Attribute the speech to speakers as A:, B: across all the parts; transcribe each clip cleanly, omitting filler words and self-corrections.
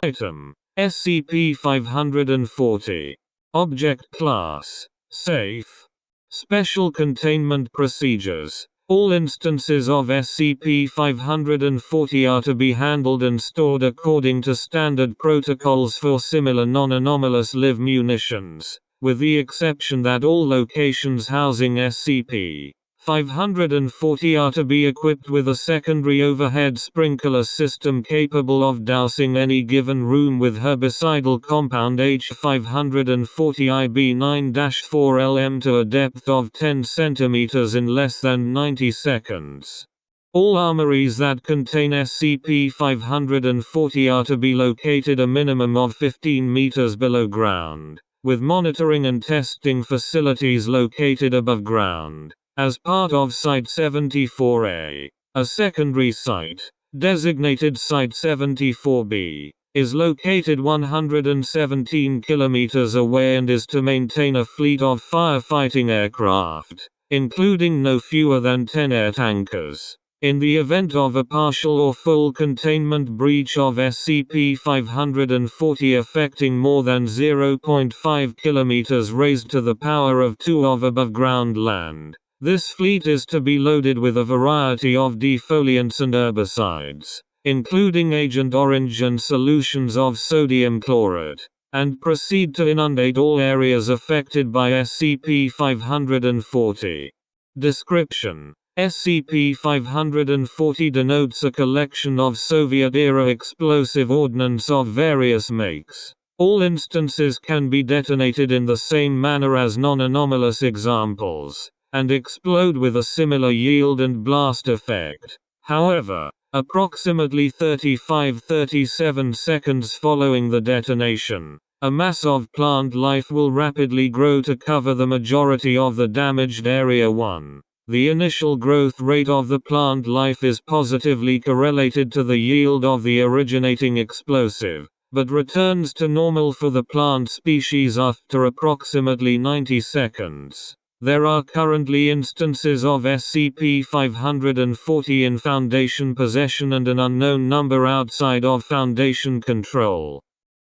A: Item: SCP-540. Object Class: Safe. Special Containment Procedures: all instances of SCP-540 are to be handled and stored according to standard protocols for similar non-anomalous live munitions, with the exception that all locations housing SCP-540 are to be equipped with a secondary overhead sprinkler system capable of dousing any given room with herbicidal compound H540IB9-4LM to a depth of 10 cm in less than 90 seconds. All armories that contain SCP-540 are to be located a minimum of 15 meters below ground, with monitoring and testing facilities located above ground. As part of Site-74A, a secondary site, designated Site-74B, is located 117 kilometers away and is to maintain a fleet of firefighting aircraft, including no fewer than 10 air tankers. In the event of a partial or full containment breach of SCP-540 affecting more than 0.5 kilometers raised to the power of 2 of above-ground land, this fleet is to be loaded with a variety of defoliants and herbicides, including Agent Orange and solutions of sodium chlorate, and proceed to inundate all areas affected by SCP-540. Description: SCP-540 denotes a collection of Soviet-era explosive ordnance of various makes. All instances can be detonated in the same manner as non-anomalous examples, and explode with a similar yield and blast effect. However, approximately 35-37 seconds following the detonation, a mass of plant life will rapidly grow to cover the majority of the damaged Area 1. The initial growth rate of the plant life is positively correlated to the yield of the originating explosive, but returns to normal for the plant species after approximately 90 seconds. There are currently instances of SCP-540 in Foundation possession and an unknown number outside of Foundation control.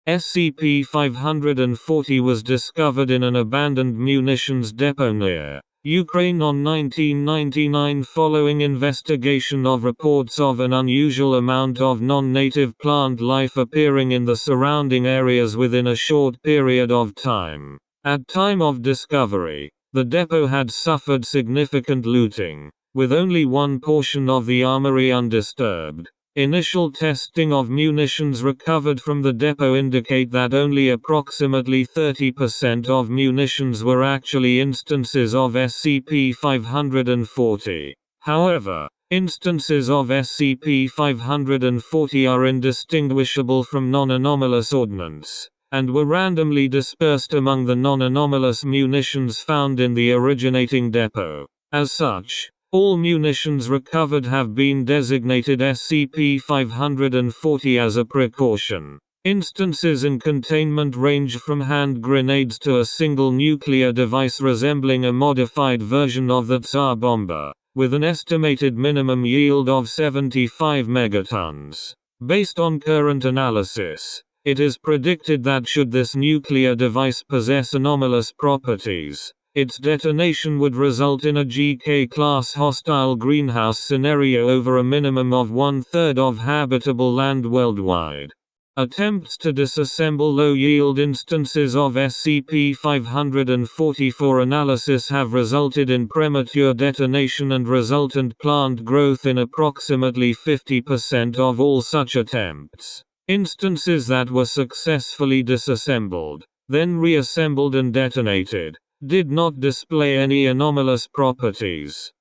A: SCP-540 was discovered in an abandoned munitions depot near Ukraine on 1999 following investigation of reports of an unusual amount of non-native plant life appearing in the surrounding areas within a short period of time. At time of discovery, the depot had suffered significant looting, with only one portion of the armory undisturbed. Initial testing of munitions recovered from the depot indicate that only approximately 30% of munitions were actually instances of SCP-540. However, instances of SCP-540 are indistinguishable from non-anomalous ordnance, and were randomly dispersed among the non-anomalous munitions found in the originating depot. As such, all munitions recovered have been designated SCP-540 as a precaution. Instances in containment range from hand grenades to a single nuclear device resembling a modified version of the Tsar bomber, with an estimated minimum yield of 75 megatons. Based on current analysis, it is predicted that should this nuclear device possess anomalous properties, its detonation would result in a GK-class hostile greenhouse scenario over a minimum of 1/3 of habitable land worldwide. Attempts to disassemble low-yield instances of SCP-540 for analysis have resulted in premature detonation and resultant plant growth in approximately 50% of all such attempts. Instances that were successfully disassembled, then reassembled and detonated, did not display any anomalous properties.